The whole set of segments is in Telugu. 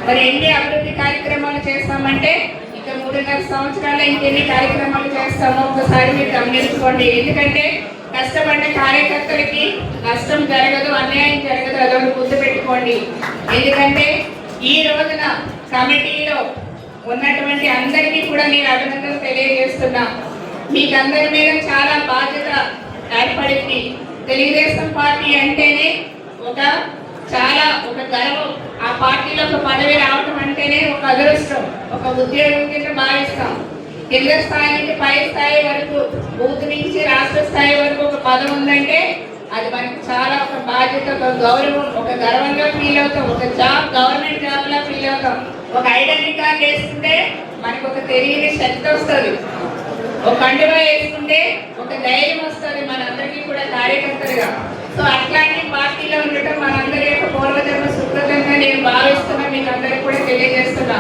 మరి ఎన్ని అభివృద్ధి కార్యక్రమాలు చేస్తామంటే ఇక 3.5 సంవత్సరాలు ఇంకెన్ని కార్యక్రమాలు చేస్తామో ఒకసారి మీరు గమనించుకోండి. ఎందుకంటే కష్టపడ్డ కార్యకర్తలకి నష్టం జరగదు, అన్యాయం జరగదు, అదొకటి గుర్తు పెట్టుకోండి. ఎందుకంటే ఈ రోజున కమిటీలో ఉన్నటువంటి అందరికీ కూడా నేను అభినందనలు తెలియజేస్తున్నా. మీకు అందరి మీద చాలా బాధ్యత ఏర్పడింది. తెలుగుదేశం పార్టీ అంటేనే ఒక గర్వం. ఆ పార్టీలో ఒక పదవి రావడం అంటేనే ఒక అదృష్టం, ఒక ఉద్యోగం కింద భావిస్తాం. కింద స్థాయి నుంచి పై స్థాయి వరకు, బూత్ నుంచి రాష్ట్ర స్థాయి వరకు ఒక పదవి ఉందంటే అది మనకి చాలా ఒక బాధ్యత, ఒక గౌరవం, ఒక గర్వంగా ఫీల్ అవుతాం. ఒక గవర్నమెంట్ జాబ్ లా ఫీల్ అవుతాం. ఒక ఐడెంటిటీ కార్డు వేసుకుంటే మనకు ఒక తెలియని శక్తి వస్తుంది. ఒక కండువా వేసుకుంటే ఒక ధైర్యం వస్తుంది మనందరికీ కూడా కార్యకర్తలుగా. సో అట్లాంటి పార్టీలో ఉండటం మనందరి యొక్క పూర్వజన్మ సుకృతంగా నేను భావిస్తున్నా, మీకు అందరికీ కూడా తెలియజేస్తున్నా.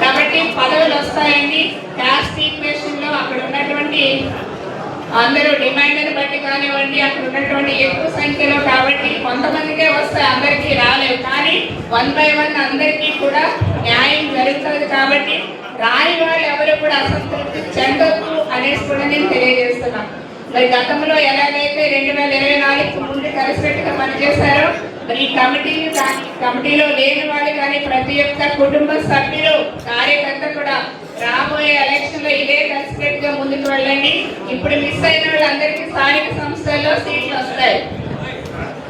కాబట్టి పదవులు వస్తాయండి. క్యాస్ట్ ఈక్వేషన్ లో అక్కడ ఉన్నటువంటి అందరూ డిమాండ్ని బట్టి కానివ్వండి, అక్కడ ఉన్నటువంటి ఎక్కువ సంఖ్యలో కాబట్టి కొంతమందికే వస్తాయి, అందరికీ రాలేవు. కానీ 1 by 1 అందరికీ కూడా న్యాయం జరుగుతుంది. కాబట్టి రాని వాళ్ళు ఎవరు కూడా అసంతృప్తి చెందొద్దు అనేసి కూడా నేను తెలియజేస్తున్నాను. మరి గతంలో ఎలాగైతే 2024 ముందు కలిసిపెట్టుగా పనిచేశారో మరి ఈ కమిటీలో లేని వాళ్ళు కానీ ప్రతి ఒక్క కుటుంబ సభ్యులు కార్యకర్త కూడా రాబోయే ఎలక్షన్ లో ఇదే కలిసిపెట్టుగా ముందుకు వెళ్ళండి. ఇప్పుడు మిస్ అయిన వాళ్ళందరికీ స్థానిక సంస్థల్లో సీట్లు వస్తాయి.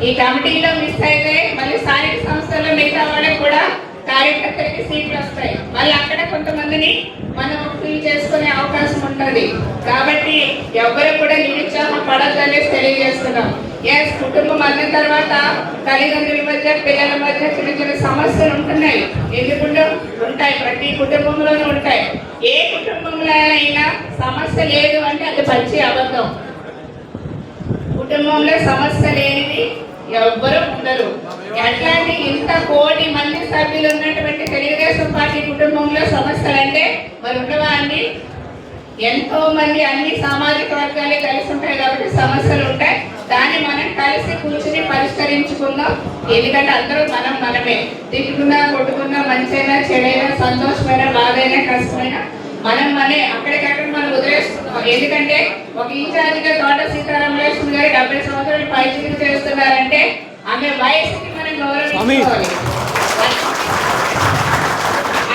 ఈ కమిటీలో మిస్ అయితే మళ్ళీ స్థానిక సంస్థల్లో మిగతా వాళ్ళకి కూడా కార్యకర్తలకి సీట్లు వస్తాయి. మళ్ళీ అక్కడ కొంతమందిని మనం ఫిల్ చేసుకునే అవకాశం ఉంటుంది. కాబట్టి ఎవరు కూడా నిరుత్సాహపడద్దనేసి తెలియజేస్తున్నాం. ఎస్, కుటుంబం అన్న తర్వాత తల్లిదండ్రుల మధ్య, పిల్లల మధ్య చిన్న చిన్న సమస్యలు ఉంటున్నాయి. ఎందుకుండా ఉంటాయి, ప్రతి కుటుంబంలోనూ ఉంటాయి. ఏ కుటుంబంలో అయినా సమస్య లేదు అంటే అది పచ్చి అబద్ధం. కుటుంబంలో సమస్య లేనిది ఎవ్వరూ ఉండరు. అట్లాంటి ఇంత 1 కోటి మంది సభ్యులు ఉన్నటువంటి తెలుగుదేశం పార్టీ కుటుంబంలో సమస్యలు అంటే మరి ఉండవా అండి? ఎంతో మంది అన్ని సామాజిక వర్గాలే కలిసి ఉంటాయి కాబట్టి సమస్యలు ఉంటాయి. దాన్ని మనం కలిసి కూర్చుని పరిష్కరించుకుందాం. ఎందుకంటే అందరూ మనమే. తిట్టుకున్నా, కొట్టుకున్నా, మంచైనా, చెడైనా, సంతోషమైనా, బాధైనా, కష్టమైనా మనమే అక్కడికక్కడ మనం వదిలేస్తున్నాం. ఎందుకంటే ఒక ఇన్ఛార్జిగా తోట సీతారామలక్ష్మి గారు 70 సంవత్సరాలు పైచిలు చేస్తున్నారంటే ఆమె వయసుకి మనం గౌరవించుకోవాలి,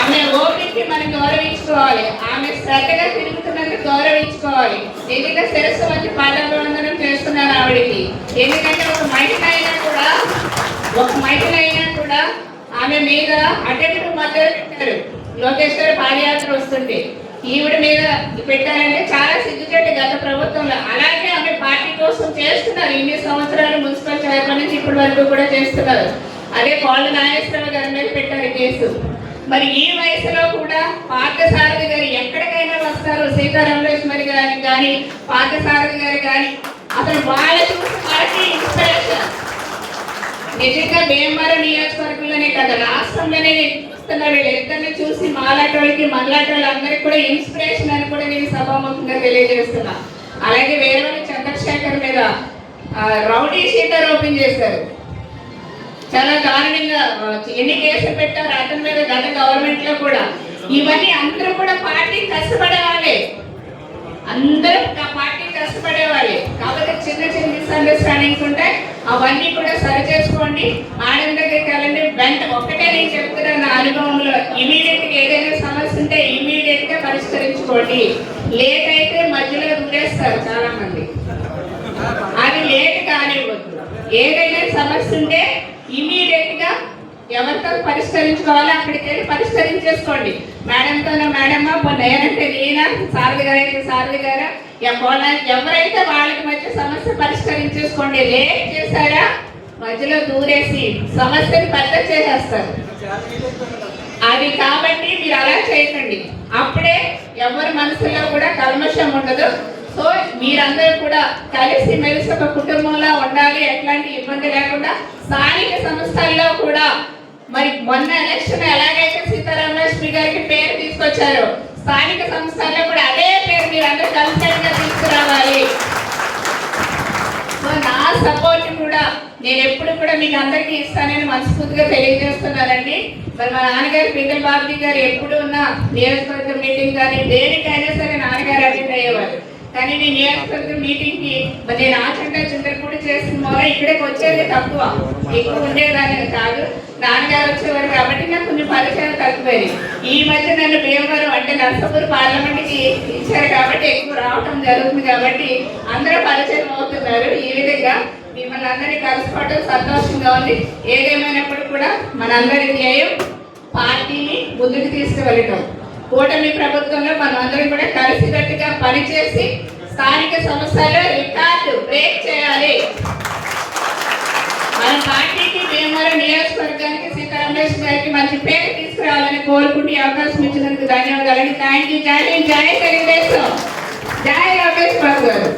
ఆమె ఓపికకి మనం గౌరవించుకోవాలి, ఆమె శ్రద్ధగా తిరుగుతున్నందుకు గౌరవించుకోవాలి. ఎందుకంటే శిరస్సు వచ్చి పాదాభివందనం చేస్తున్నారు ఆవిడికి. ఎందుకంటే ఒక మహిళ అయినా కూడా ఆమె మీద అటెంప్ట్ మద్దతు పెట్టారు. లోకేష్ గారు పాదయాత్ర వస్తుంటే ఈవిడ మీద పెట్టారంటే చాలా సిగ్గుచేటు గత ప్రభుత్వంలో. అలాగే ఆమె పార్టీ కోసం చేస్తున్నారు. ఇన్ని సంవత్సరాలు మున్సిపల్ చైర్మన్ నుంచి ఇప్పటి వరకు కూడా చేస్తున్నారు. అదే కోళ్ళ నాగేశ్వరరావు గారి మీద పెట్టారు కేసు. మరి ఈ వయసులో కూడా పార్థసారథి గారు ఎక్కడికైనా వస్తారు. సీతారామలక్ష్మి గారికి కానీ, పార్థసారథి గారు కానీ, అతను వాళ్ళ చూసి వాళ్ళకి ఇన్స్పిరేషన్. నిజంగా భీమవరం నియోజకవర్గంలోనే కదా రాష్ట్రంలోనే చూస్తున్న వీళ్ళిద్దరిని చూసి మాలాంటి వాళ్ళకి, మనలాంటి వాళ్ళందరికీ కూడా ఇన్స్పిరేషన్ అని కూడా నేను సభాముఖంగా తెలియజేస్తున్నా. అలాగే వేరే చంద్రశేఖర్ మీద రౌడీ షీటర్ ఓపెన్ చేశారు. చాలా దారుణంగా ఎన్ని కేసులు పెట్టారు అతని మీద గత గవర్నమెంట్ లో కూడా. ఇవన్నీ అందరూ కూడా పార్టీ కష్టపడేవాళ్ళే, అందరూ పార్టీ కష్టపడేవాళ్ళే. కాబట్టి చిన్న చిన్న మిస్అండర్స్టాండింగ్స్ ఉంటాయి, అవన్నీ కూడా సరి చేసుకోండి. మేడం దగ్గరికి వెళ్ళండి. ఒక్కటే నేను చెప్తున్నా నా అనుభవంలో, ఇమీడియట్ గా ఏదైనా సమస్య ఉంటే ఇమీడియట్ గా పరిష్కరించుకోండి. లేట్ అయితే మధ్యలో దూరేస్తారు చాలా మంది, అది లేట్ కానివ్వద్దు. ఏదైనా సమస్య ఉంటే ఇమీడియట్ గా ఎవరితో పరిష్కరించుకోవాలో అక్కడికి వెళ్ళి పరిష్కరించేసుకోండి. మేడంతోనో మేడమ్మా, నేనంటే నేనా, సారథి గారు అయితే సారథి గారా, ఎవరైతే వాళ్ళకి మధ్య సమస్య పరిష్కరించేసుకోండి. లేట్ చేశారా మధ్యలో దూరేసి సమస్యని పెద్ద చేసేస్తారు. అది కాబట్టి మీరు అలా చేయకండి. అప్పుడే ఎవరి మనసులో కూడా కల్మషం ఉండదు. సో మీరందరూ కూడా కలిసి మెలిసి ఒక కుటుంబంలో ఉండాలి, ఎట్లాంటి ఇబ్బంది లేకుండా. స్థానిక సంస్థల్లో కూడా మరి మొన్న ఎలక్షన్ ఎలాగైతే సీతారామలక్ష్మి గారికి పేరు తీసుకొచ్చారో, స్థానిక సంస్థల్లో కూడా అదే పేరు మీరు అందరూ కలిసిగా తీసుకురావాలి. సో నా సపోర్ట్ కూడా నేను ఎప్పుడు కూడా మీకు అందరికీ ఇస్తానని మనస్ఫూర్తిగా తెలియజేస్తున్నానండి. మరి మా నాన్నగారు పింగళ బాబుజీ గారు ఎప్పుడు ఉన్న నియోజకవర్గ మీటింగ్ కానీ దేనికైనా సరే నాన్నగారు అటెండ్ అయ్యేవారు. కానీ నేను నియోజకవర్గ మీటింగ్కి నేను ఆచంట చింతలపూడి చేస్తున్న వల్ల ఇక్కడికి వచ్చేది తక్కువ, ఎక్కువ ఉండేదాన్ని కాదు. నాన్నగారు వచ్చేవారు కాబట్టి నాకు కొంచెం పరిచయాలు తక్కువైంది. ఈ మధ్య నన్ను భీమవరం అంటే నర్సాపూర్ పార్లమెంట్కి ఇచ్చారు కాబట్టి ఎక్కువ రావటం జరుగుతుంది కాబట్టి అందరూ పరిచయం అవుతున్నారు. ఈ విధంగా మిమ్మల్ని అందరినీ కలుసుకోవటం సంతోషంగా ఉంది. ఏదేమైనప్పుడు కూడా మనందరి ధ్యేయం పార్టీని ముందుకు తీసుకువెళ్ళటం. కూటమి ప్రభుత్వంలో మనం అందరం కూడా కలిసికట్టుగా పనిచేసి స్థానిక సంస్థల్లో రికార్డు బ్రేక్ చేయాలి. మన పార్టీకి భీమవరం నియోజకవర్గానికి సీతారామేష్ గారికి మంచి పేరు తీసుకురావాలని కోరుకుంటూ అవకాశం ఇచ్చినందుకు ధన్యవాదాలు. Thank you. జై హింద్, జై తెలుగుదేశం, జై రమేష్ బాబు గారు.